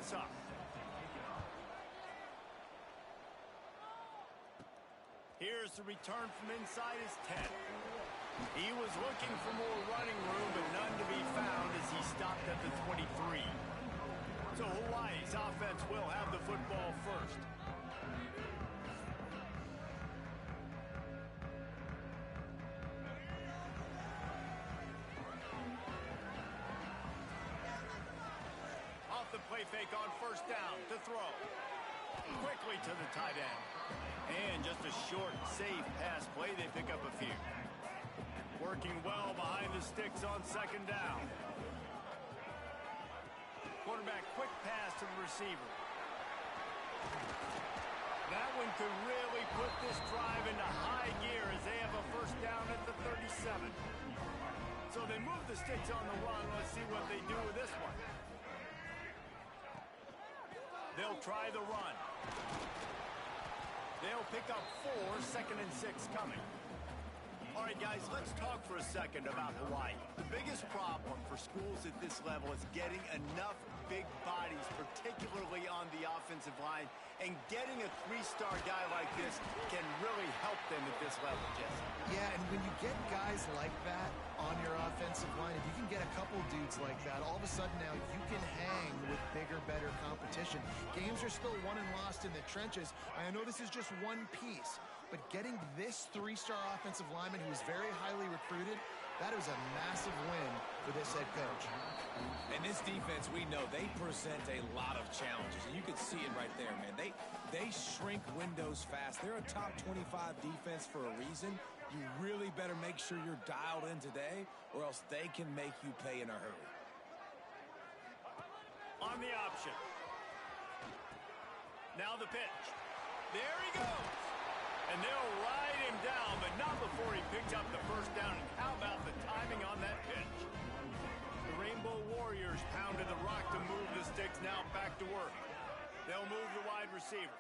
this up. Here's the return from inside his 10. He was looking for more running room, but none to be found as he stopped at the 23. So Hawaii's offense will have the football first. Off the play fake on first down to throw. Quickly to the tight end. And just a short, safe pass play. They pick up a few. Working well behind the sticks on second down. Quarterback quick pass to the receiver. That one could really put this drive into high gear as they have a first down at the 37. So they move the sticks on the run. Let's see what they do with this one. They'll try the run. They'll pick up 4, 2nd and 6 coming. All right, guys, let's talk for a second about Hawaii. The biggest problem for schools at this level is getting enough big bodies, particularly on the offensive line, and getting a 3-star guy like this can really help them at this level, Jesse. Yeah, and when you get guys like that on your offensive line, if you can get a couple dudes like that, all of a sudden now you can hang with bigger, better competition. Games are still won and lost in the trenches. I know this is just one piece, but getting this 3-star offensive lineman who is very highly recruited, that is a massive win for this head coach. And this defense, we know, they present a lot of challenges. And you can see it right there, man. They shrink windows fast. They're a top 25 defense for a reason. You really better make sure you're dialed in today, or else they can make you pay in a hurry. On the option. Now the pitch. There he goes. And they'll ride him down, but not before he picks up the first down. And how about the timing on that pitch? The Rainbow Warriors pounded the rock to move the sticks, now back to work. They'll move the wide receiver.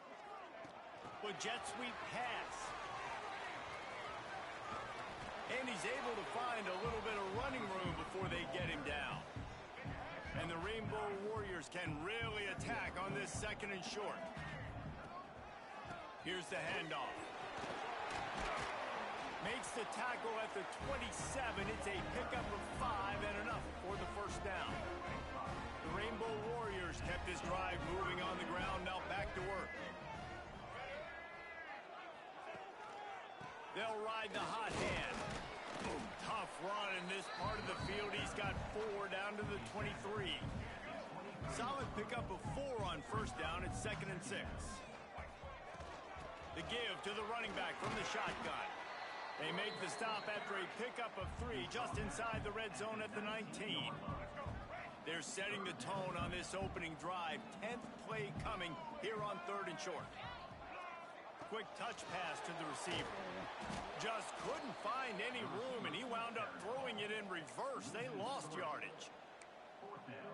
With jet sweep pass. And he's able to find a little bit of running room before they get him down. And the Rainbow Warriors can really attack on this 2nd and short. Here's the handoff. Makes the tackle at the 27. It's a pickup of 5 and enough for the first down. The Rainbow Warriors kept this drive moving on the ground, now back to work. They'll ride the hot hand. Boom, tough run in this part of the field. He's got 4 down to the 23. Solid pickup of 4 on first down. It's 2nd and 6. The give to the running back from the shotgun. They make the stop after a pickup of 3 just inside the red zone at the 19. They're setting the tone on this opening drive. 10th play coming here on 3rd and short. Quick touch pass to the receiver. Just couldn't find any room, and he wound up throwing it in reverse. They lost yardage.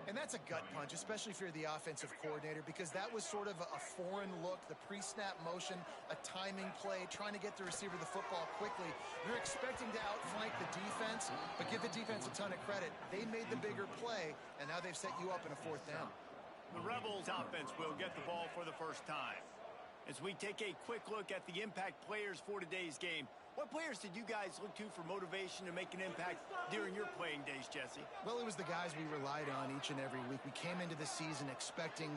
And that's a gut punch, especially if you're the offensive coordinator, because that was sort of a foreign look, the pre-snap motion, a timing play, trying to get the receiver the football quickly. You're expecting to outflank the defense, but give the defense a ton of credit. They made the bigger play, and now they've set you up in a 4th down. The Rebels offense will get the ball for the first time. As we take a quick look at the impact players for today's game, what players did you guys look to for motivation to make an impact during your playing days, Jesse? Well, it was the guys we relied on each and every week. We came into the season expecting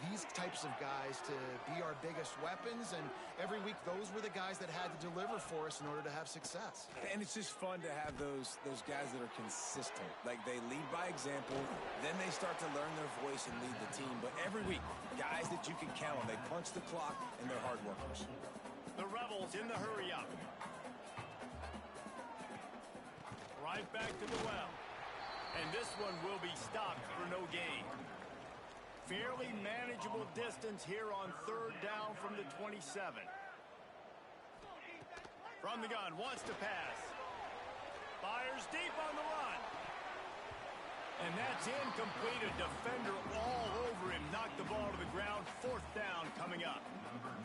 these types of guys to be our biggest weapons, and every week those were the guys that had to deliver for us in order to have success. And it's just fun to have those guys that are consistent. Like, they lead by example, then they start to learn their voice and lead the team. But every week, guys that you can count on, they punch the clock, and they're hard workers. The Rebels in the hurry-up. Right back to the well. And this one will be stopped for no gain. Fairly manageable distance here on 3rd down from the 27. From the gun, wants to pass. Fires deep on the run. And that's incomplete. A defender all over him. Knocked the ball to the ground. 4th down coming up.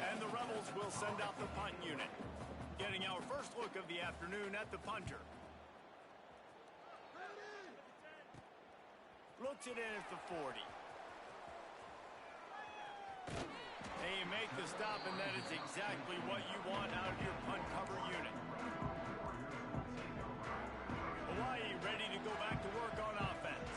And the Rebels will send out the punt unit. Getting our first look of the afternoon at the punter. Looks it in at the 40. you make the stop, and that is exactly what you want out of your punt cover unit. Hawaii ready to go back to work on offense.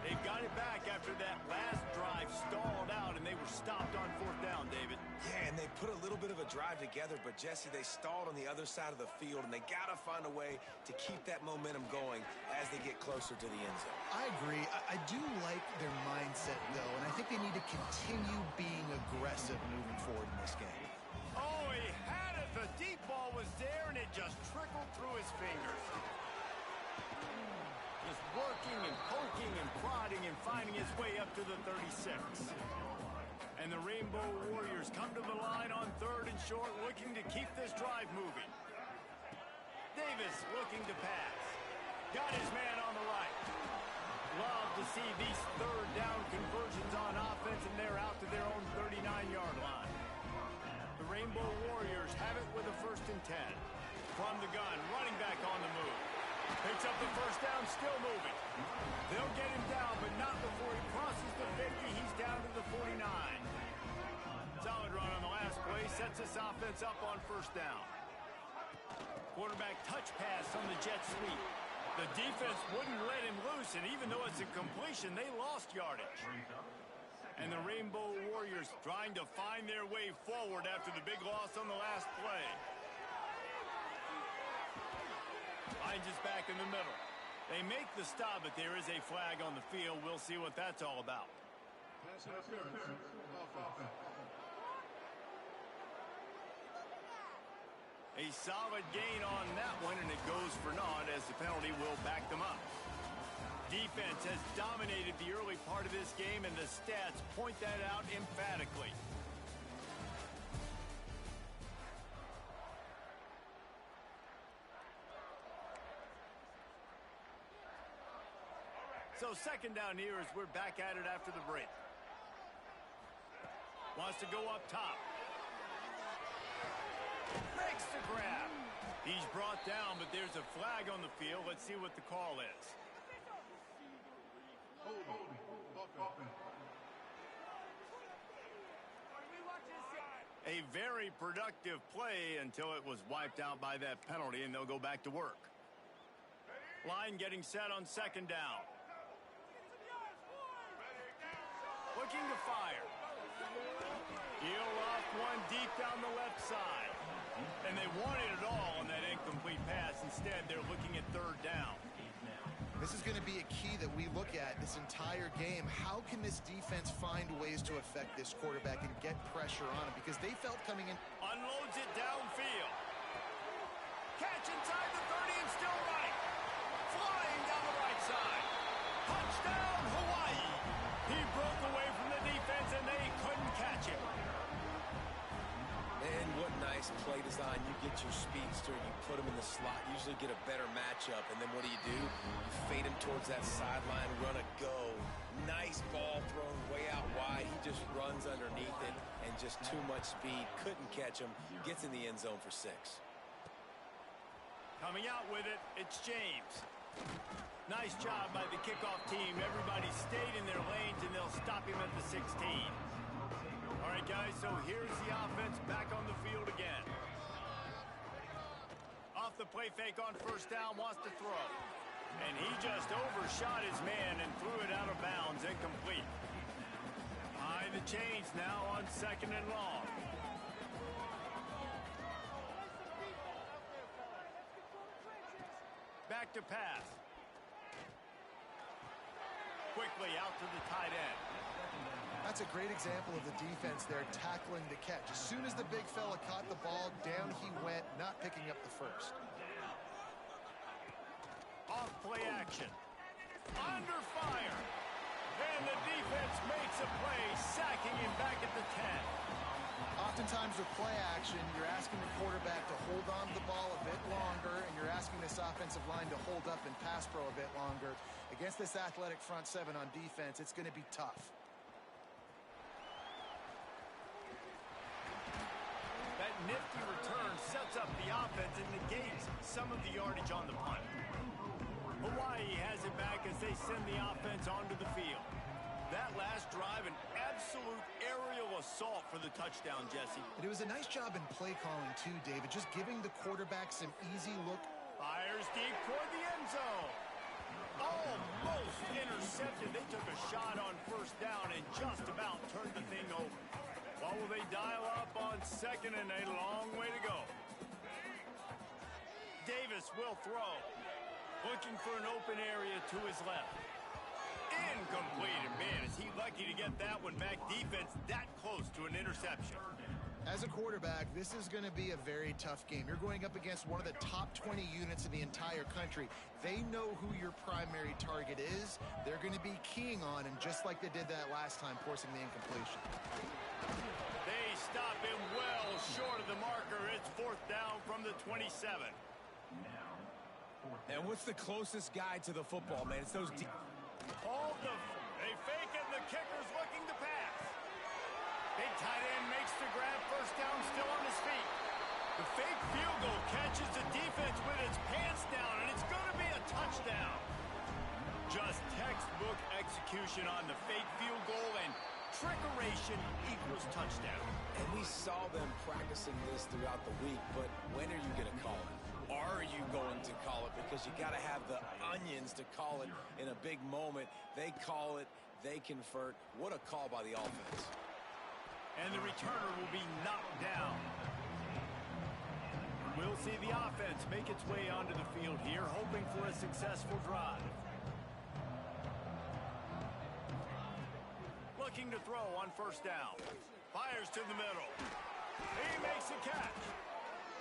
They've got it back after that last drive stalled out, and they were stopped on fourth down, David. Yeah, and they put a little bit of a drive together, but, Jesse, they stalled on the other side of the field, and they got to find a way to keep that momentum going as they get closer to the end zone. I agree. I do like their mindset, though, and I think they need to continue being aggressive moving forward in this game. Oh, he had it. The deep ball was there, and it just trickled through his fingers. Just working and poking and prodding and finding his way up to the 36. And the Rainbow Warriors come to the line on third and short, looking to keep this drive moving. Davis looking to pass. Got his man on the right. Love to see these third down conversions on offense, and they're out to their own 39-yard line. The Rainbow Warriors have it with a 1st and 10. From the gun, running back on the move. Picks up the first down, still moving. They'll get him down, but not before he crosses the 50. He's down to the 49. Solid run on the last play, sets this offense up on 1st down. Quarterback touch pass on the jet sweep. The defense wouldn't let him loose, and even though it's a completion, they lost yardage. And the Rainbow Warriors trying to find their way forward after the big loss on the last play. Lions is back in the middle. They make the stop, but there is a flag on the field. We'll see what that's all about. A solid gain on that one, and it goes for naught as the penalty will back them up. Defense has dominated the early part of this game, and the stats point that out emphatically. So 2nd down here as we're back at it after the break. Wants to go up top. Makes the grab. He's brought down, but there's a flag on the field. Let's see what the call is. A very productive play until it was wiped out by that penalty, and they'll go back to work. Line getting set on 2nd down. Looking to fire. He'll off one deep down the left side. And they wanted it all on that incomplete pass. Instead, they're looking at 3rd down. This is going to be a key that we look at this entire game. How can this defense find ways to affect this quarterback and get pressure on him? Because they felt coming in. Unloads it downfield. Catch inside the 30 and still running. Flying down the right side. Touchdown, Hawaii. He broke away from the defense, and they couldn't catch him. And what nice play design. You get your speedster, you put him in the slot, usually get a better matchup, and then what do? You fade him towards that sideline, run a go. Nice ball thrown way out wide. He just runs underneath it, and just too much speed. Couldn't catch him. Gets in the end zone for 6. Coming out with it, it's James. Nice job by the kickoff team. Everybody stayed in their lanes, and they'll stop him at the 16. All right, guys, so here's the offense back on the field again. Off the play fake on 1st down, wants to throw. And he just overshot his man and threw it out of bounds, incomplete. High the chains now on 2nd and long. Back to pass. Quickly out to the tight end. That's a great example of the defense there tackling the catch. As soon as the big fella caught the ball, down he went, not picking up the first. Off play action. Under fire. And the defense makes a play, sacking him back at the 10. Oftentimes with play action, you're asking the quarterback to hold on to the ball a bit longer, and you're asking this offensive line to hold up and pass pro a bit longer. Against this athletic front 7 on defense, it's going to be tough. That nifty return sets up the offense and negates some of the yardage on the punt. Hawaii has it back as they send the offense onto the field. That last drive, an absolute absolute aerial assault for the touchdown, Jesse. It was a nice job in play calling too, David, just giving the quarterback some easy look. Fires deep toward the end zone. Almost intercepted. They took a shot on first down and just about turned the thing over. What will they dial up on second and a long way to go? Davis will throw. Looking for an open area to his left. Incomplete. And man, is he lucky to get that one back. Defense that close to an interception. As a quarterback, this is going to be a very tough game. You're going up against one of the top 20 units in the entire country. They know who your primary target is. They're going to be keying on him, just like they did that last time, forcing the incompletion. They stop him well short of the marker. It's fourth down from the 27. And what's the closest guy to the football, man? It's those deep. They fake it, and the kicker's looking to pass. Big tight end makes the grab, first down, still on his feet. The fake field goal catches the defense with its pants down, and it's going to be a touchdown. Just textbook execution on the fake field goal, and trickeration equals touchdown. And we saw them practicing this throughout the week, but when are you going to call it? Are you going to call it? Because you got to have the onions to call it in a big moment. They call it, they convert. What a call by the offense. And the returner will be knocked down. We'll see the offense make its way onto the field here, hoping for a successful drive. Looking to throw on first down. Fires to the middle. He makes a catch.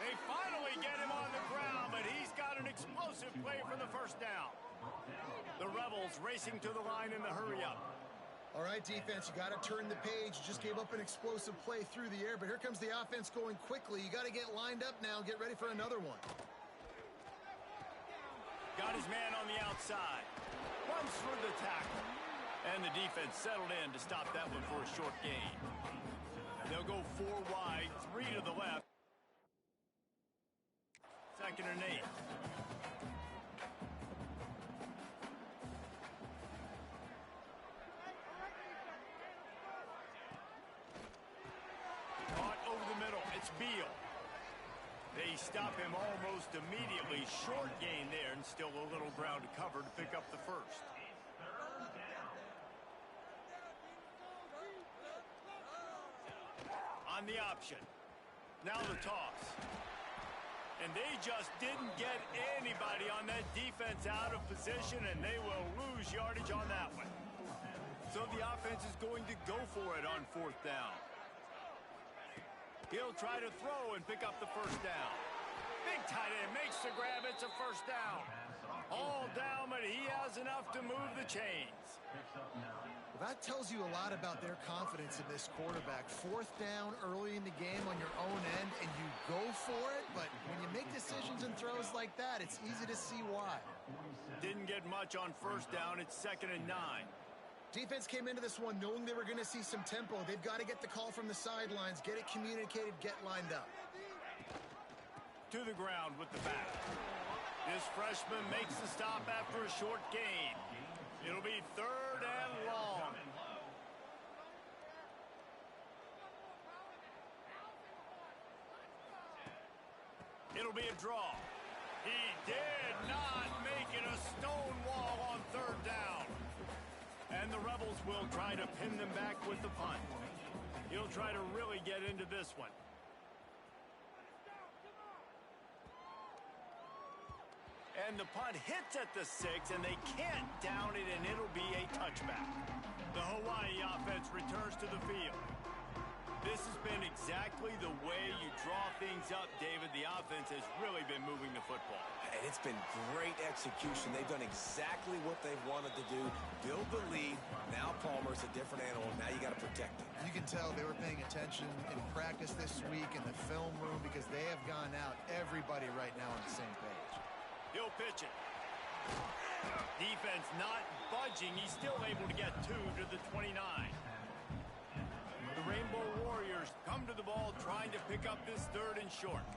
They finally get him on the ground, but he's got an explosive play for the first down. The Rebels racing to the line in the hurry-up. All right, defense, you got to turn the page. You just gave up an explosive play through the air, but here comes the offense going quickly. You got to get lined up now, get ready for another one. Got his man on the outside. Runs through the tackle. And the defense settled in to stop that one for a short gain. They'll go 4 wide, 3 to the left. Second and 8. Caught over the middle. It's Beal. They stop him almost immediately. Short gain there, and still a little ground to cover to pick up the first. On the option. Now the toss. And they just didn't get anybody on that defense out of position, and they will lose yardage on that one. So the offense is going to go for it on fourth down. He'll try to throw and pick up the first down. Big tight end makes the grab. It's a first down. All down, but he has enough to move the chains. Well, that tells you a lot about their confidence in this quarterback. Fourth down early in the game on your own end, and you go for it, but when you make decisions and throws like that, it's easy to see why. Didn't get much on first down. It's 2nd and 9. Defense came into this one knowing they were going to see some tempo. They've got to get the call from the sidelines, get it communicated, get lined up. To the ground with the back. This freshman makes the stop after a short gain. It'll be 3rd and long. It'll be a draw. He did not make it a stone wall on 3rd down. And the Rebels will try to pin them back with the punt. He'll try to really get into this one. And the punt hits at the 6, and they can't down it, and it'll be a touchback. The Hawaii offense returns to the field. This has been exactly the way you draw things up, David. The offense has really been moving the football. And it's been great execution. They've done exactly what they've wanted to do. Build the lead. Now Palmer's a different animal. Now you got to protect it. You can tell they were paying attention in practice this week in the film room because they have gone out, everybody right now on the same page. He'll pitch it. Defense not budging. He's still able to get 2 to the 29. The Rainbow Warriors come to the ball trying to pick up this 3rd and short.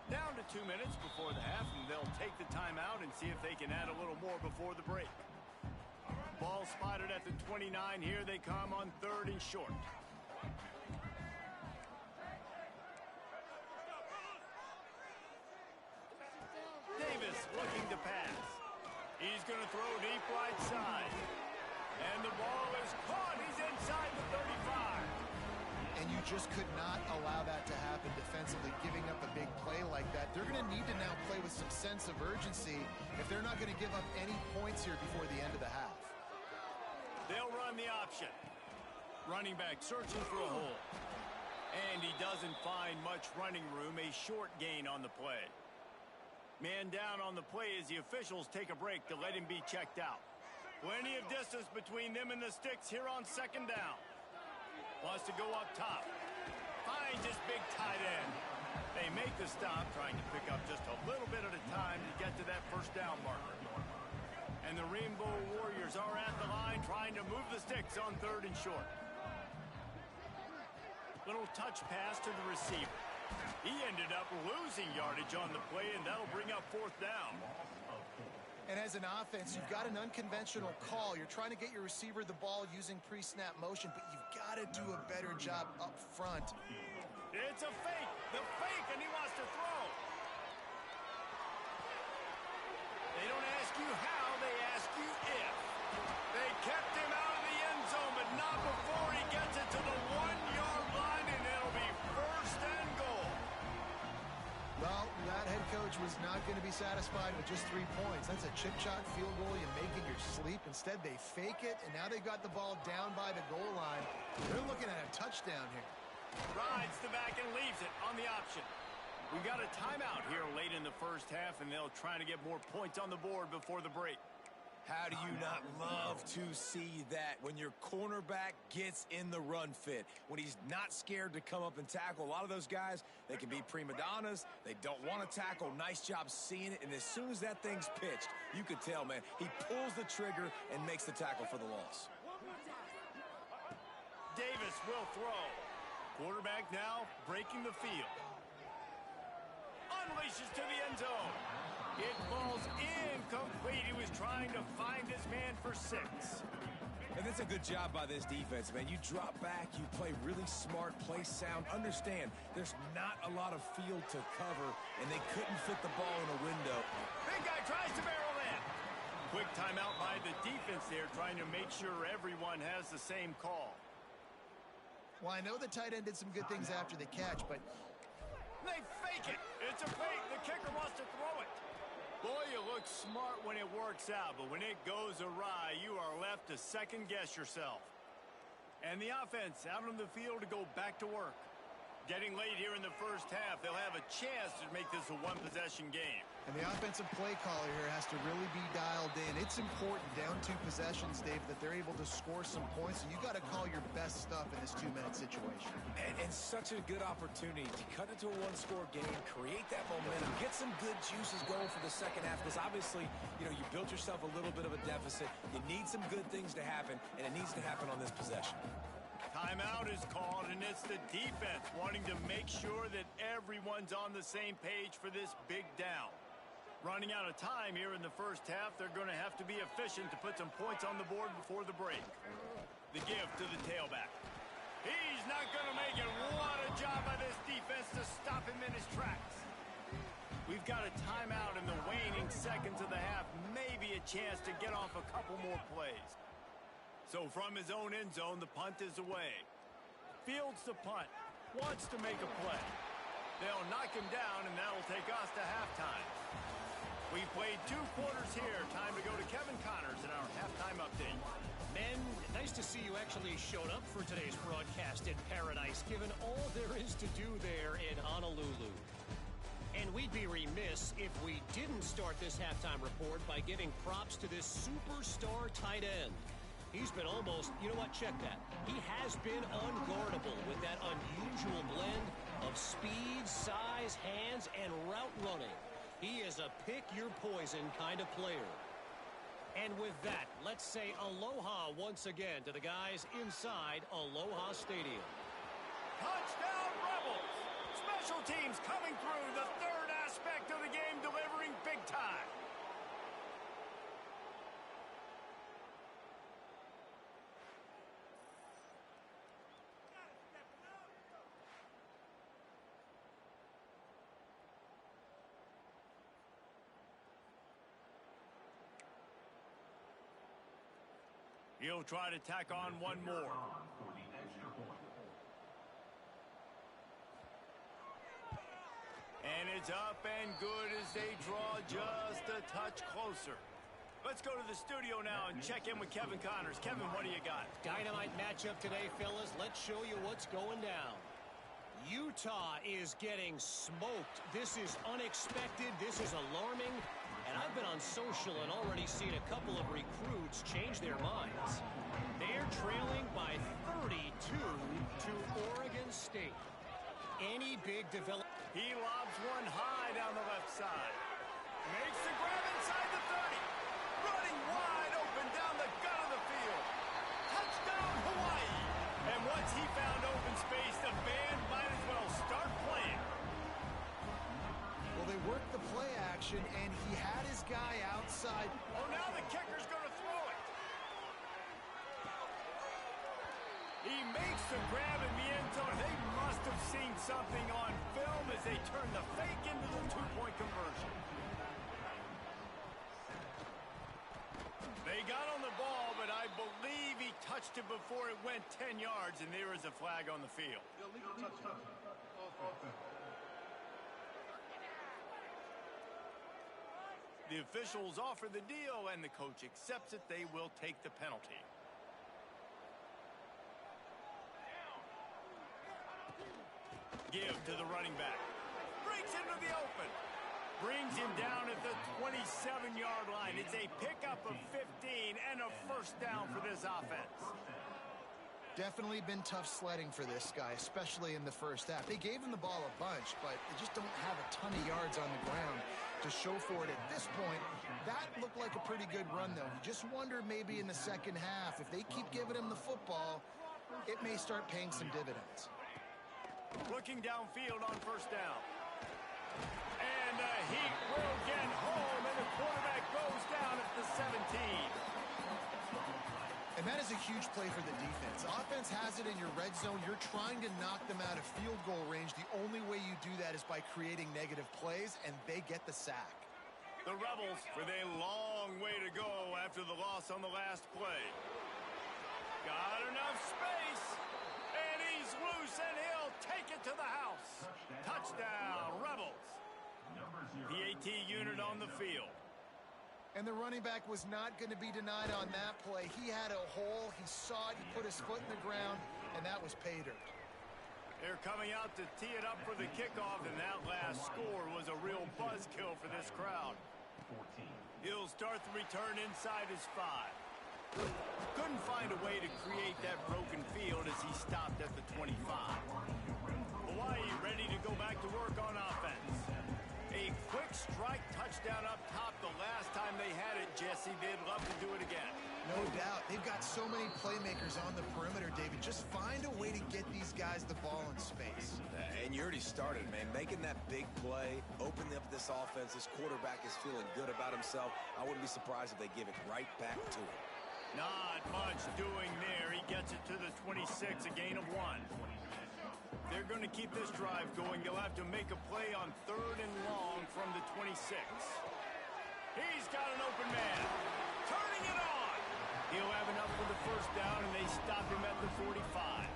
Down to 2 minutes before the half, and they'll take the timeout and see if they can add a little more before the break. Ball spotted at the 29. Here they come on 3rd and short. Davis looking to pass. He's going to throw deep right side. And the ball is caught. He's inside the 35. And you just could not allow that to happen defensively, giving up a big play like that. They're going to need to now play with some sense of urgency if they're not going to give up any points here before the end of the half. They'll run the option. Running back searching for a hole. And he doesn't find much running room. A short gain on the play. Man down on the play as the officials take a break to let him be checked out. Plenty of distance between them and the sticks here on 2nd down. Wants to go up top. Finds his big tight end. They make the stop, trying to pick up just a little bit at a time to get to that 1st down marker. And the Rainbow Warriors are at the line trying to move the sticks on 3rd and short. Little touch pass to the receiver. He ended up losing yardage on the play, and that'll bring up 4th down. And as an offense, you've got an unconventional call. You're trying to get your receiver the ball using pre-snap motion, but you've got to do a better job up front. It's a fake. The fake, and he wants to throw. They don't ask you how, they ask you if. They kept him out of the end zone, but not before he gets it to the 1-yard line, and it'll be 1st and goal. Well, that head coach was not going to be satisfied with just 3 points. That's a chip-shot field goal you make in your sleep. Instead, they fake it, and now they've got the ball down by the goal line. They're looking at a touchdown here. Rides the back and leaves it on the option. We've got a timeout here late in the 1st half, and they'll try to get more points on the board before the break. How do you not love to see that when your cornerback gets in the run fit, when he's not scared to come up and tackle? A lot of those guys, they can be prima donnas. They don't want to tackle. Nice job seeing it. And as soon as that thing's pitched, you could tell, man, he pulls the trigger and makes the tackle for the loss. Davis will throw. Quarterback now breaking the field. Unleashes to the end zone. It falls incomplete. He was trying to find his man for 6. And that's a good job by this defense, man. You drop back, you play really smart, play sound. Understand, there's not a lot of field to cover, and they couldn't fit the ball in a window. Big guy tries to barrel in. Quick timeout by the defense there, trying to make sure everyone has the same call. Well, I know the tight end did some good things after the catch, but they fake it. It's a fake. The kicker wants to throw it. Boy, you look smart when it works out, but when it goes awry, you are left to second-guess yourself. And the offense out on the field to go back to work. Getting late here in the 1st half, they'll have a chance to make this a one-possession game. And the offensive play caller here has to really be dialed in. It's important down 2 possessions, Dave, that they're able to score some points. And you got to call your best stuff in this 2-minute situation. And such a good opportunity to cut it to a 1-score game, create that momentum, get some good juices going for the 2nd half. Because obviously, you know, you built yourself a little bit of a deficit. You need some good things to happen, and it needs to happen on this possession. Timeout is called, and it's the defense wanting to make sure that everyone's on the same page for this big down. Running out of time here in the 1st half, they're going to have to be efficient to put some points on the board before the break. The give to the tailback. He's not going to make it. What a job by this defense to stop him in his tracks. We've got a timeout in the waning seconds of the half. Maybe a chance to get off a couple more plays. So from his own end zone, the punt is away. Fields the punt. Wants to make a play. They'll knock him down, and that'll take us to halftime. We played 2 quarters here. Time to go to Kevin Connors in our halftime update. Men, nice to see you actually showed up for today's broadcast in paradise, given all there is to do there in Honolulu. And we'd be remiss if we didn't start this halftime report by giving props to this superstar tight end. He's been almost, you know what, check that. He has been unguardable with that unusual blend of speed, size, hands, and route running. He is a pick-your-poison kind of player. And with that, let's say aloha once again to the guys inside Aloha Stadium. Touchdown, Rebels! Special teams coming through, the 3rd aspect of the game, delivering big time. He'll try to tack on one more. And it's up and good as they draw just a touch closer. Let's go to the studio now and check in with Kevin Connors. Kevin, what do you got? Dynamite matchup today, fellas. Let's show you what's going down. Utah is getting smoked. This is unexpected. This is alarming. And I've been on social and already seen a couple of recruits change their minds. They're trailing by 32 to Oregon State. Any big development? He lobs one high down the left side. Makes the grab inside the 30. Running wide open down the gut of the field. Touchdown, Hawaii. And once he found open space, the band might as well start playing. Well, they worked the play action, and he had his guy outside. Oh, now the kicker's going to throw it. He makes the grab in the end zone. They must have seen something on film as they turn the fake into the two-point conversion. They got on the ball, but I believe he touched it before it went 10 yards, and there is a flag on the field. The officials offer the deal, and the coach accepts it. They will take the penalty. Give to the running back. Breaks into the open. Brings him down at the 27-yard line. It's a pickup of 15 and a first down for this offense. Definitely been tough sledding for this guy, especially in the first half. They gave him the ball a bunch, but they just don't have a ton of yards on the ground to show for it at this point. That looked like a pretty good run, though. You just wonder maybe in the second half, if they keep giving him the football, it may start paying some dividends. Looking downfield on first down. And he will get home, and the quarterback goes down at the 17. And that is a huge play for the defense. Offense has it in your red zone. You're trying to knock them out of field goal range. The only way you do that is by creating negative plays, and they get the sack. The Rebels with a long way to go after the loss on the last play. Got enough space, and he's loose, and he'll take it to the house. Touchdown, Rebels. The AT unit on the field. And the running back was not going to be denied on that play. He had a hole. He saw it. He put his foot in the ground, and that was pay dirt. They're coming out to tee it up for the kickoff, and that last score was a real buzzkill for this crowd. He'll start the return inside his 5. Couldn't find a way to create that broken field as he stopped at the 25. Hawaii ready to go back to work on offense. A quick strike touchdown up top the last time they had it, Jesse. They'd love to do it again. No doubt. They've got so many playmakers on the perimeter, David. Just find a way to get these guys the ball in space. And you already started, man. Making that big play, opening up this offense. This quarterback is feeling good about himself. I wouldn't be surprised if they give it right back to him. Not much doing there. He gets it to the 26, a gain of 1. They're going to keep this drive going. They'll have to make a play on 3rd and long from the 26. He's got an open man. Turning it on. He'll have enough for the first down, and they stop him at the 45.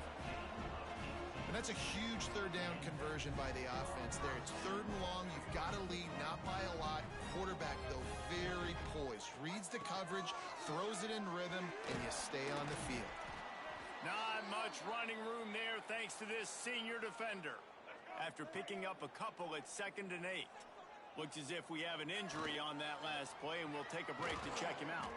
And that's a huge 3rd down conversion by the offense there. It's 3rd and long. You've got to lead, not by a lot. Quarterback, though, very poised. Reads the coverage, throws it in rhythm, and you stay on the field. Not much running room there thanks to this senior defender. After picking up a couple at 2nd and 8. Looks as if we have an injury on that last play, and we'll take a break to check him out.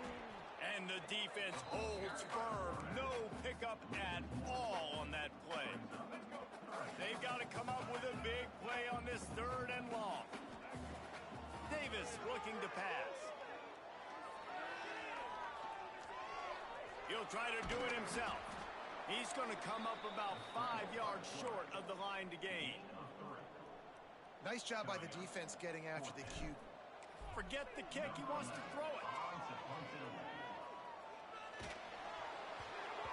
And the defense holds firm. No pickup at all on that play. They've got to come up with a big play on this 3rd and long. Davis looking to pass. He'll try to do it himself. He's going to come up about 5 yards short of the line to gain. Nice job by the defense getting after the cue. Forget the kick. He wants to throw it.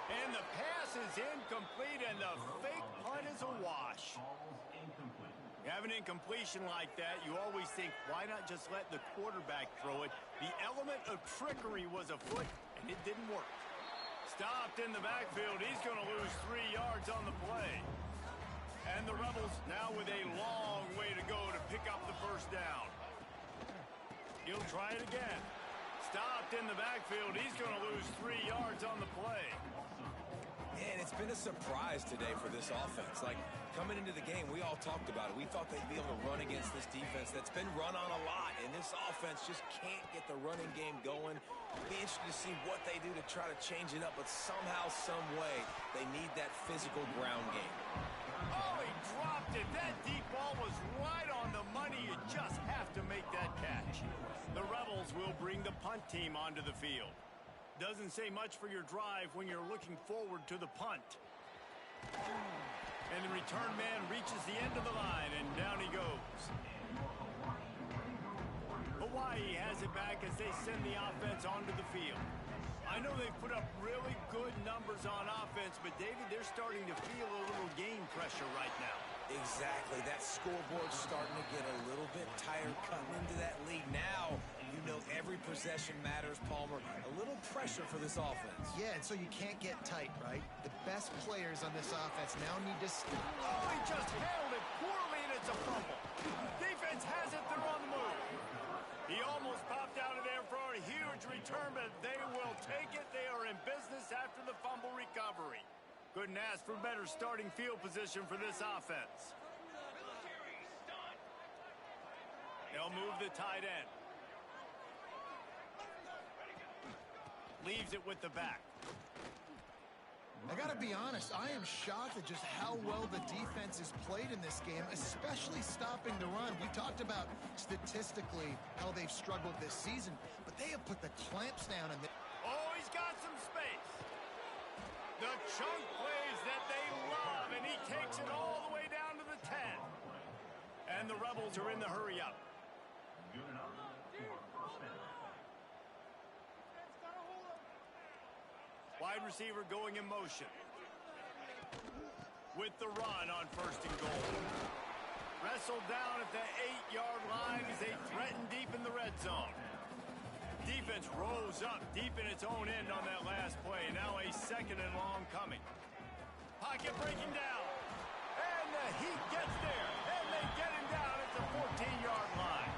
And the pass is incomplete, and the fake punt is a wash. You have an incompletion like that, you always think, why not just let the quarterback throw it? The element of trickery was afoot, and it didn't work. Stopped in the backfield. He's going to lose 3 yards on the play. And the Rebels now with a long way to go to pick up the first down. He'll try it again. Stopped in the backfield. He's going to lose 3 yards on the play. And it's been a surprise today for this offense. Like, coming into the game, we all talked about it. We thought they'd be able to run against this defense that's been run on a lot, and this offense just can't get the running game going. It'll be interesting to see what they do to try to change it up, but somehow, some way, they need that physical ground game. Oh, he dropped it. That deep ball was right on the money. You just have to make that catch. The Rebels will bring the punt team onto the field. Doesn't say much for your drive when you're looking forward to the punt. And the return man reaches the end of the line, and down he goes. Hawaii has it back as they send the offense onto the field. I know they've put up really good numbers on offense, but, David, they're starting to feel a little game pressure right now. Exactly. That scoreboard's starting to get a little bit tired cutting into that lead. Now, you know every possession matters, Palmer. A little pressure for this offense. Yeah, and so you can't get tight, right? The best players on this offense now need to stop. Oh, he just handled it poorly, and it's a fumble. Defense has it. They're on the move. He almost popped out of there for a huge return, but they will take it. They are in business after the fumble recovery. Couldn't ask for better starting field position for this offense. They'll move the tight end. Leaves it with the back. I got to be honest, I am shocked at just how well the defense has played in this game, especially stopping the run. We talked about statistically how they've struggled this season, but they have put the clamps down. Oh, he's got some space. The chunk plays that they love, and he takes it all the way down to the 10. And the Rebels are in the hurry up. Wide receiver going in motion. With the run on 1st and goal. Wrestled down at the 8-yard line as they threaten deep in the red zone. Defense rose up deep in its own end on that last play. Now a 2nd and long coming. Pocket breaking down. And the Heat gets there. And they get him down at the 14-yard line.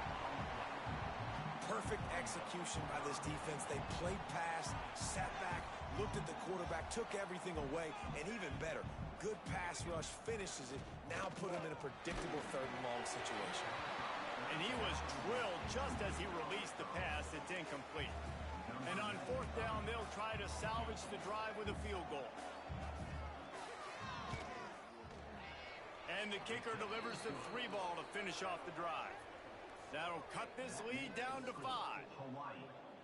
Perfect execution by this defense. They played pass, sat back, looked at the quarterback, took everything away, and even better, good pass rush, finishes it, now put him in a predictable 3rd and long situation. And he was drilled just as he released the pass. It's incomplete. And on 4th down, they'll try to salvage the drive with a field goal. And the kicker delivers the 3 ball to finish off the drive. That'll cut this lead down to 5.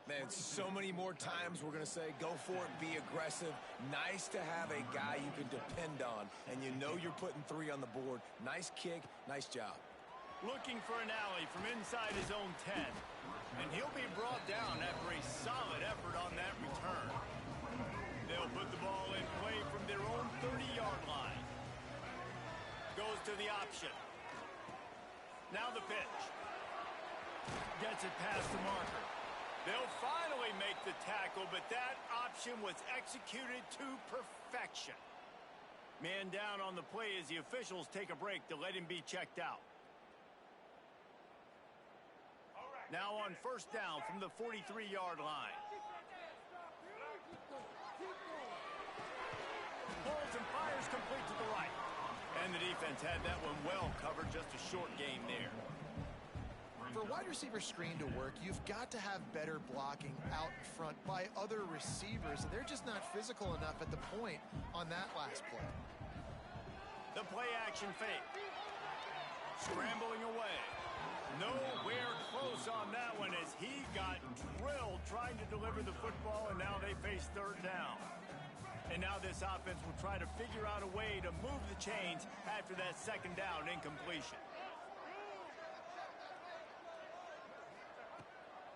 Man, so many more times we're going to say, go for it, be aggressive. Nice to have a guy you can depend on, and you know you're putting 3 on the board. Nice kick, nice job. Looking for an alley from inside his own 10. And he'll be brought down after a solid effort on that return. They'll put the ball in play from their own 30-yard line. Goes to the option. Now the pitch. Gets it past the marker. They'll finally make the tackle, but that option was executed to perfection. Man down on the play as the officials take a break to let him be checked out. Now on 1st down from the 43-yard line. Pulls and fires complete to the right. And the defense had that one well covered, just a short gain there. For a wide receiver screen to work, you've got to have better blocking out in front by other receivers. They're just not physical enough at the point on that last play. The play action fake. Scrambling away. Nowhere close on that one as he got drilled trying to deliver the football, and now they face 3rd down. And now this offense will try to figure out a way to move the chains after that 2nd down incompletion.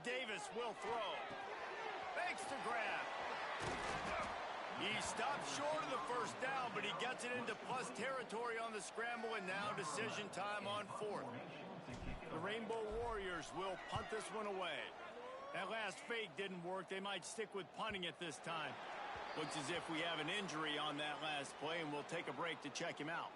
Davis will throw. Fakes to grab. He stopped short of the 1st down, but he gets it into plus territory on the scramble, and now decision time on 4th. The Rainbow Warriors will punt this one away. That last fake didn't work. They might stick with punting it this time. Looks as if we have an injury on that last play, and we'll take a break to check him out.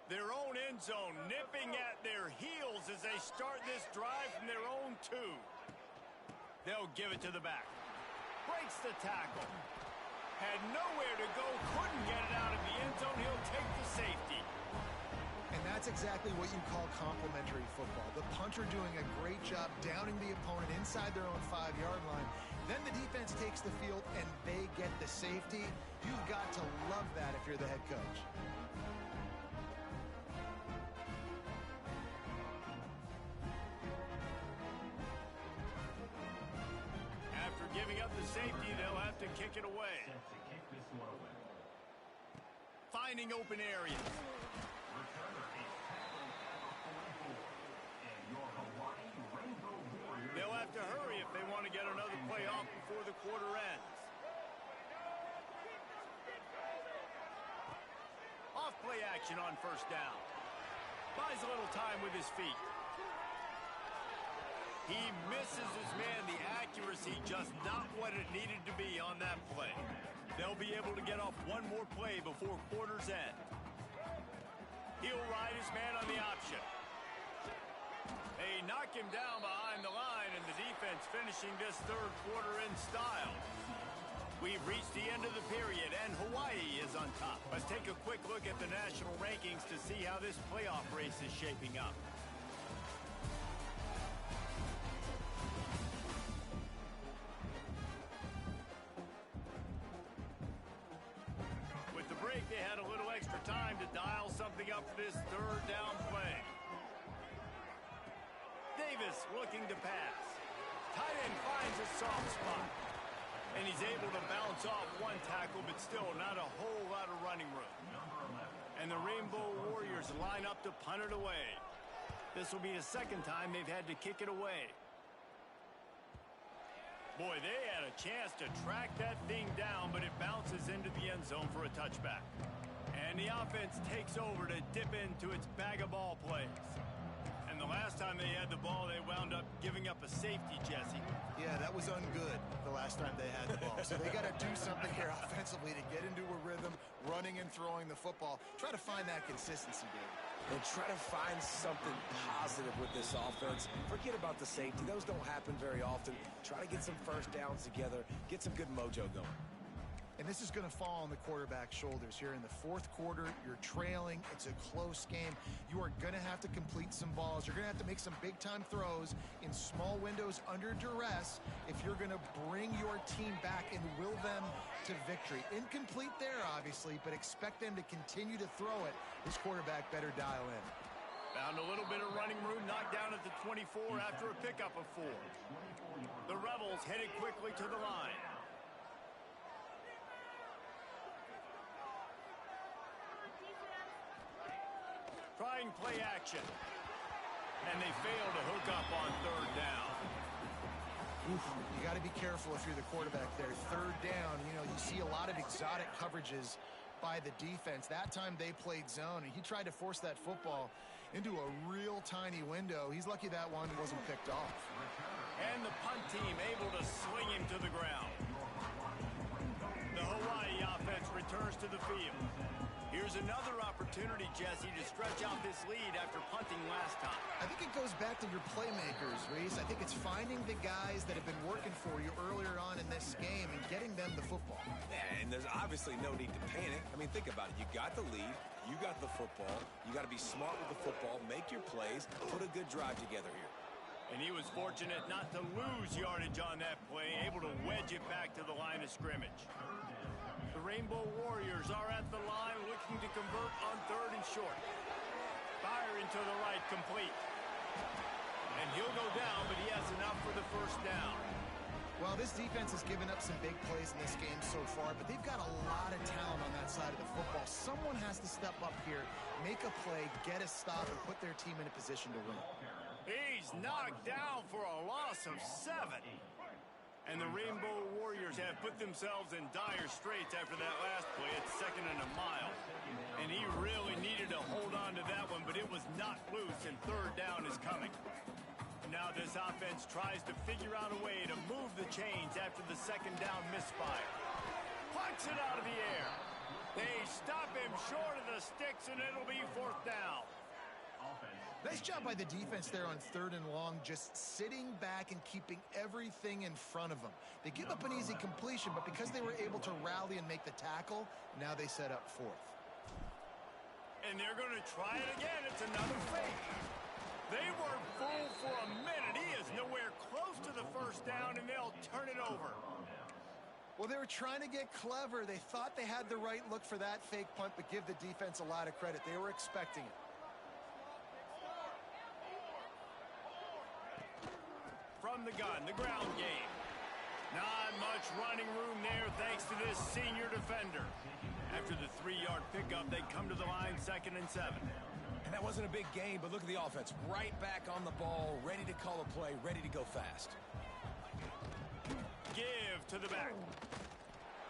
Their own end zone nipping at their heels as they start this drive from their own 2. They'll give it to the back. Breaks the tackle. Had nowhere to go, couldn't get it out of the end zone. He'll take the safety. And that's exactly what you call complementary football. The punter doing a great job downing the opponent inside their own 5-yard line. Then the defense takes the field and they get the safety. You've got to love that if you're the head coach. Giving up the safety, they'll have to kick it away. Finding open areas. They'll have to hurry if they want to get another play off before the quarter ends. Off play action on first down. Buys a little time with his feet. He misses his man. The accuracy just not what it needed to be on that play. They'll be able to get off one more play before quarter's end. He'll ride his man on the option. They knock him down behind the line, and the defense finishing this third quarter in style. We've reached the end of the period, and Hawaii is on top. Let's take a quick look at the national rankings to see how this playoff race is shaping up. They had a little extra time to dial something up for this third down play. Davis looking to pass. Tight end finds a soft spot. And he's able to bounce off one tackle, but still not a whole lot of running room. And the Rainbow Warriors line up to punt it away. This will be the second time they've had to kick it away. Boy, they had a chance to track that thing down, but it bounces into the end zone for a touchback. And the offense takes over to dip into its bag of ball plays. And the last time they had the ball, they wound up giving up a safety, Jesse. Yeah, that was ungood the last time they had the ball. So they got to do something here offensively to get into a rhythm, running and throwing the football. Try to find that consistency, David. And try to find something positive with this offense. Forget about the safety. Those don't happen very often. Try to get some first downs together. Get some good mojo going. And this is going to fall on the quarterback's shoulders here in the fourth quarter. You're trailing. It's a close game. You are going to have to complete some balls. You're going to have to make some big-time throws in small windows under duress if you're going to bring your team back and will them to victory. Incomplete there, obviously, but expect them to continue to throw it. This quarterback better dial in. Found a little bit of running room, knocked down at the 24 after a pickup of 4. The Rebels headed quickly to the line. Trying play action. And they fail to hook up on third down. You got to be careful if you're the quarterback there. Third down, you see a lot of exotic coverages by the defense. That time they played zone, and he tried to force that football into a real tiny window. He's lucky that one wasn't picked off. And the punt team able to sling him to the ground. The Hawaii offense returns to the field. Here's another opportunity, Jesse, to stretch out this lead after punting last time. I think it goes back to your playmakers, Reese. I think it's finding the guys that have been working for you earlier on in this game and getting them the football. Yeah, and there's obviously no need to panic. I mean, think about it. You got the lead. You got the football. You got to be smart with the football. Make your plays. Put a good drive together here. And he was fortunate not to lose yardage on that play, able to wedge it back to the line of scrimmage. The Rainbow Warriors are at the line looking to convert on third and short. Firing to the right, complete. And he'll go down, but he has enough for the first down. Well, this defense has given up some big plays in this game so far, but they've got a lot of talent on that side of the football. Someone has to step up here, make a play, get a stop, and put their team in a position to win. He's knocked down for a loss of 7. And the Rainbow Warriors have put themselves in dire straits after that last play. It's 2nd and a mile. And he really needed to hold on to that one, but it was not loose, and 3rd down is coming. Now this offense tries to figure out a way to move the chains after the 2nd down misfire. Plucks it out of the air. They stop him short of the sticks, and it'll be 4th down. Nice job by the defense there on 3rd and long, just sitting back and keeping everything in front of them. They give up an easy completion, but because they were able to rally and make the tackle, now they set up 4th. And they're going to try it again. It's another fake. They were fooled for a minute. He is nowhere close to the 1st down, and they'll turn it over. Well, they were trying to get clever. They thought they had the right look for that fake punt, but give the defense a lot of credit. They were expecting it. From the gun, the ground game. Not much running room there thanks to this senior defender. After the 3-yard pickup, they come to the line 2nd and 7. And that wasn't a big gain, but look at the offense. Right back on the ball, ready to call a play, ready to go fast. Give to the back.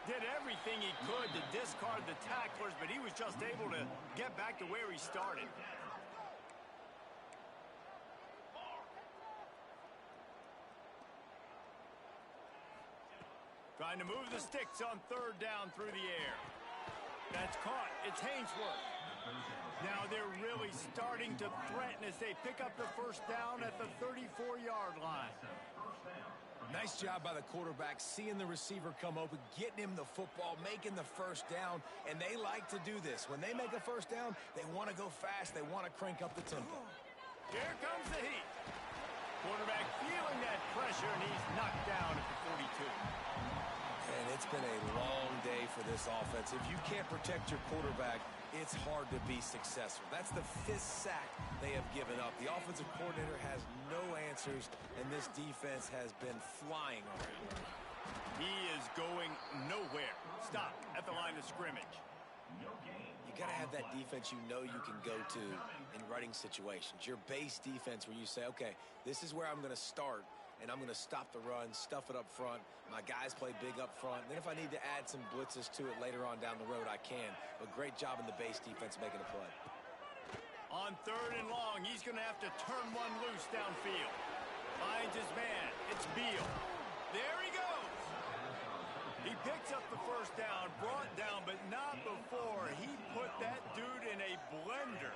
Did everything he could to discard the tacklers, but he was just able to get back to where he started. Trying to move the sticks on 3rd down through the air. That's caught. It's Hainsworth. Now they're really starting to threaten as they pick up the 1st down at the 34-yard line. Nice job by the quarterback, seeing the receiver come open, getting him the football, making the 1st down, and they like to do this. When they make a 1st down, they want to go fast. They want to crank up the tempo. Here comes the heat. Quarterback feeling that pressure, and he's knocked down at the 42. And it's been a long day for this offense. If you can't protect your quarterback, it's hard to be successful. That's the 5th sack they have given up. The offensive coordinator has no answers, and this defense has been flying around. He is going nowhere. Stop at the line of scrimmage. You got to have that defense you know you can go to in running situations. Your base defense where you say, okay, this is where I'm going to start, and I'm going to stop the run, stuff it up front. My guys play big up front. And then if I need to add some blitzes to it later on down the road, I can. But great job in the base defense making a play. On 3rd and long, he's going to have to turn one loose downfield. Finds his man. It's Beal. There he goes. He picks up the 1st down, brought down, but not before he put that dude in a blender.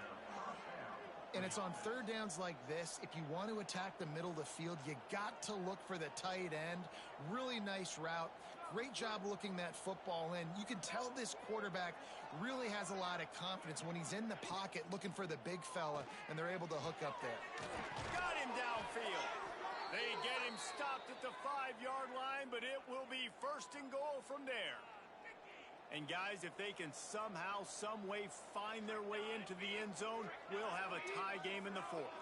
And it's on 3rd downs like this. If you want to attack the middle of the field, you got to look for the tight end. Really nice route. Great job looking that football in. You can tell this quarterback really has a lot of confidence when he's in the pocket looking for the big fella, and they're able to hook up there. Got him downfield. They get him stopped at the 5-yard line, but it will be 1st and goal from there. And guys, if they can somehow, some way find their way into the end zone, we'll have a tie game in the 4th.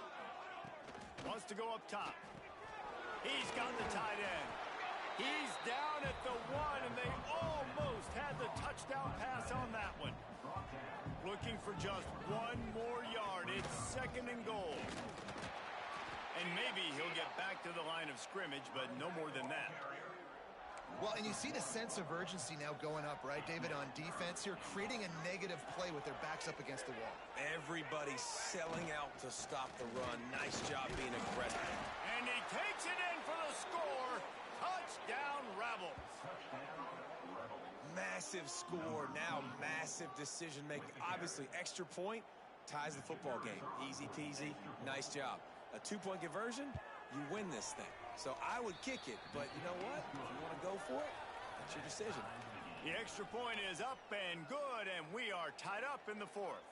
Wants to go up top. He's got the tight end. He's down at the 1, and they almost had the touchdown pass on that one. Looking for just 1 more yard. It's 2nd and goal. And maybe he'll get back to the line of scrimmage, but no more than that. Well, and you see the sense of urgency now going up, right, David, on defense here, creating a negative play with their backs up against the wall. Everybody's selling out to stop the run. Nice job being aggressive. And he takes it in for the score. Touchdown, Rebels. Massive score, now massive decision-making. Obviously, extra point ties the football game. Easy peasy, nice job. A 2-point conversion, you win this thing. So I would kick it, but you know what? If you want to go for it, that's your decision. The extra point is up and good, and we are tied up in the 4th.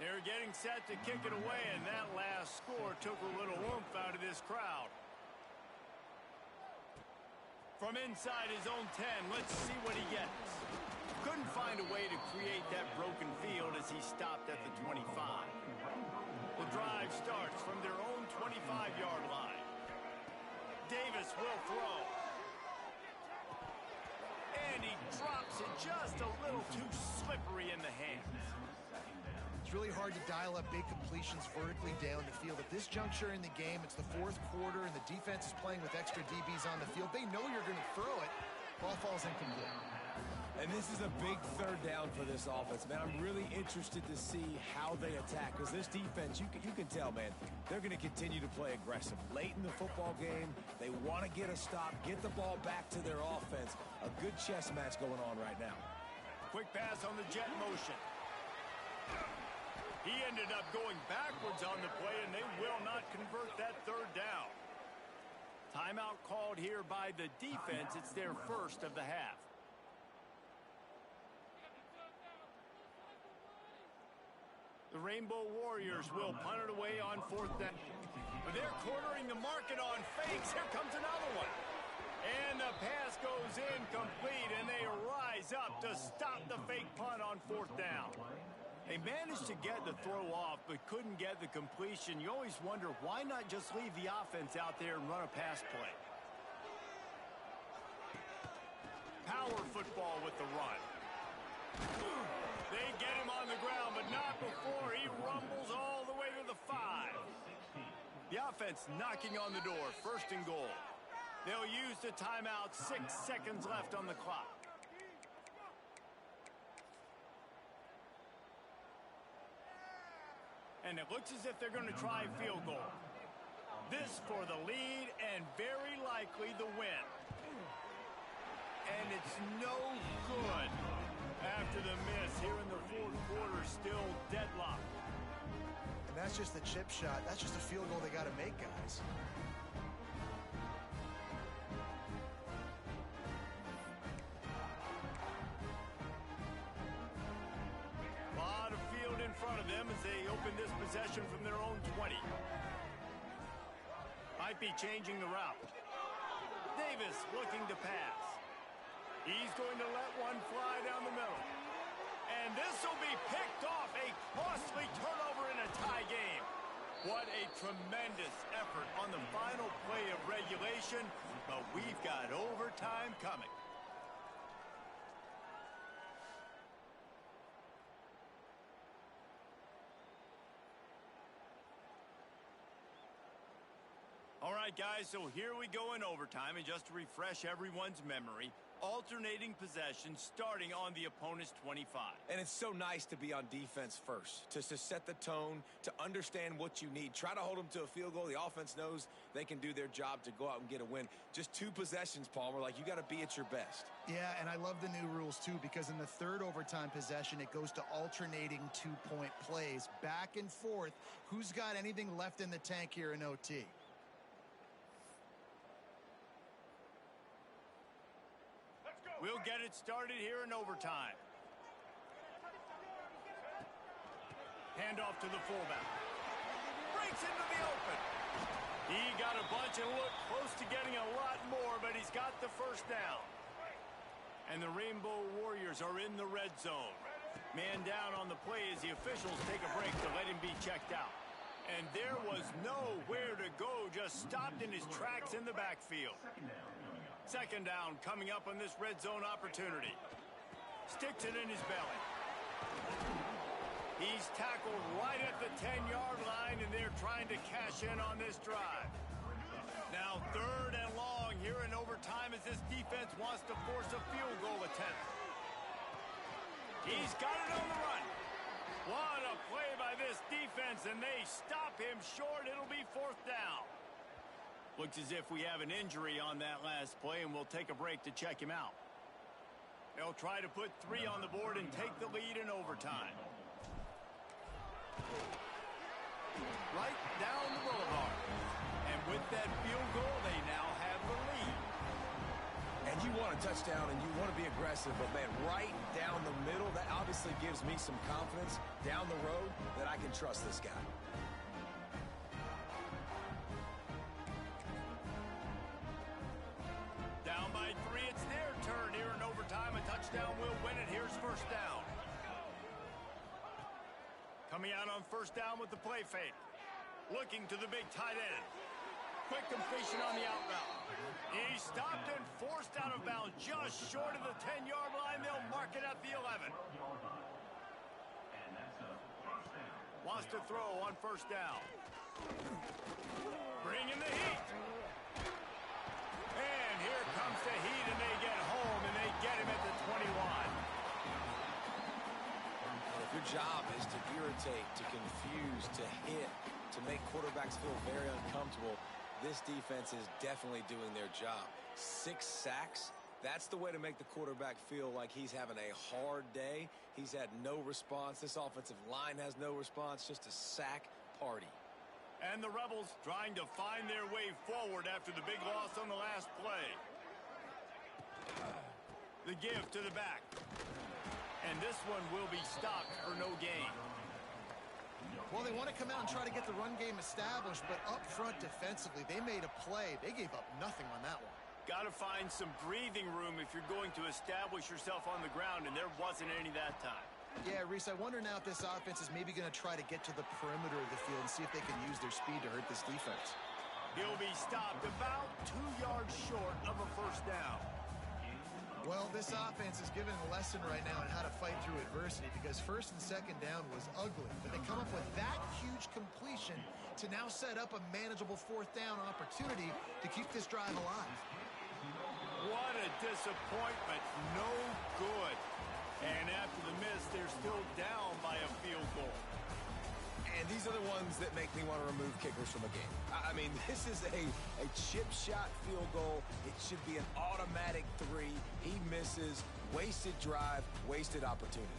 They're getting set to kick it away, and that last score took a little oomph out of this crowd. From inside his own 10, let's see what he gets. Couldn't find a way to create that broken field as he stopped at the 25. The drive starts from their own 25-yard line. Davis will throw. And he drops it just a little too slippery in the hands. it's really hard to dial up big completions vertically down the field. At this juncture in the game, it's the fourth quarter, and the defense is playing with extra DBs on the field. They know you're going to throw it. Ball falls incomplete. And this is a big third down for this offense, man. I'm really interested to see how they attack, because this defense, you can tell, man, they're going to continue to play aggressive. Late in the football game, they want to get a stop, get the ball back to their offense. A good chess match going on right now. Quick pass on the jet motion. He ended up going backwards on the play, and they will not convert that third down. Timeout called here by the defense. It's their first of the half. The Rainbow Warriors will punt it away on fourth down. But they're cornering the market on fakes. Here comes another one. And the pass goes incomplete, and they rise up to stop the fake punt on fourth down. They managed to get the throw off, but couldn't get the completion. You always wonder, why not just leave the offense out there and run a pass play? Power football with the run. They get him on the ground, but not before he rumbles all the way to the 5. The offense knocking on the door, first and goal. They'll use the timeout, 6 seconds left on the clock. And it looks as if they're going to try field goal. This for the lead and very likely the win. And it's no good. After the miss here in the fourth quarter, still deadlocked. And that's just the chip shot. That's just a field goal they got to make, guys. A lot of field in front of them as they open this possession from their own 20. Might be changing the route. Davis looking to pass. He's going to let one fly down the middle. And this will be picked off. A costly turnover in a tie game. What a tremendous effort on the final play of regulation. But we've got overtime coming. All right, guys, so here we go in overtime. And just to refresh everyone's memory, alternating possession starting on the opponent's 25. And it's so nice to be on defense first, to set the tone, to understand what you need. Try to hold them to a field goal. The offense knows they can do their job to go out and get a win. Just 2 possessions, Palmer. Like, you got to be at your best. Yeah, and I love the new rules, too, because in the third overtime possession, it goes to alternating 2-point plays. Back and forth. Who's got anything left in the tank here in OT? We'll get it started here in overtime. Handoff to the fullback. Breaks into the open. He got a bunch and looked close to getting a lot more, but he's got the first down. And the Rainbow Warriors are in the red zone. Man down on the play as the officials take a break to let him be checked out. And there was nowhere to go, just stopped in his tracks in the backfield. Second down coming up on this red zone opportunity. Sticks it in his belly. He's tackled right at the 10-yard line, and they're trying to cash in on this drive. Now third and long here in overtime as this defense wants to force a field goal attempt. He's got it on the run. What a play by this defense, and they stop him short. It'll be fourth down. Looks as if we have an injury on that last play, and we'll take a break to check him out. They'll try to put 3 on the board and take the lead in overtime. Right down the boulevard. And with that field goal, they now have the lead. And you want a touchdown and you want to be aggressive, but, man, right down the middle, that obviously gives me some confidence down the road that I can trust this guy. Down by 3, it's their turn here in overtime. A touchdown will win it. Here's first down. Coming out on first down with the play fake. Looking to the big tight end. Quick completion on the out route. He stopped and forced out of bounds just short of the 10-yard line. They'll mark it at the 11. Wants to throw on first down. Bringing the heat. And here comes the heat, and they get home, and they get him at the 21. And if your job is to irritate, to confuse, to hit, to make quarterbacks feel very uncomfortable, this defense is definitely doing their job. 6 sacks. That's the way to make the quarterback feel like he's having a hard day. He's had no response. This offensive line has no response. Just a sack party. And the Rebels trying to find their way forward after the big loss on the last play. The give to the back. And this one will be stopped for no gain. Well, they want to come out and try to get the run game established, but up front defensively, they made a play. They gave up nothing on that one. Got to find some breathing room if you're going to establish yourself on the ground, and there wasn't any that time. Yeah, Reese, I wonder now if this offense is maybe going to try to get to the perimeter of the field and see if they can use their speed to hurt this defense. He'll be stopped about 2 yards short of a first down. Well, this offense is giving a lesson right now on how to fight through adversity, because first and second down was ugly, but they come up with that huge completion to now set up a manageable fourth down opportunity to keep this drive alive. What a disappointment. No good. And after the miss, they're still down by a field goal. And these are the ones that make me want to remove kickers from a game. I mean, this is a chip shot field goal. It should be an automatic 3. He misses. Wasted drive, wasted opportunity.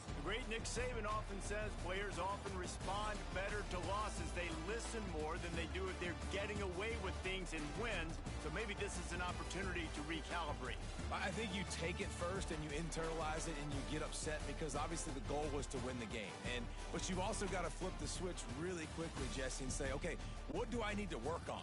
The great Nick Saban often says players often respond better to losses. They listen more than they do if they're getting away with things in wins. So maybe this is an opportunity to recalibrate. I think you take it first and you internalize it and you get upset because obviously the goal was to win the game. But you've also got to flip the switch really quickly, Jesse, and say, okay, what do I need to work on?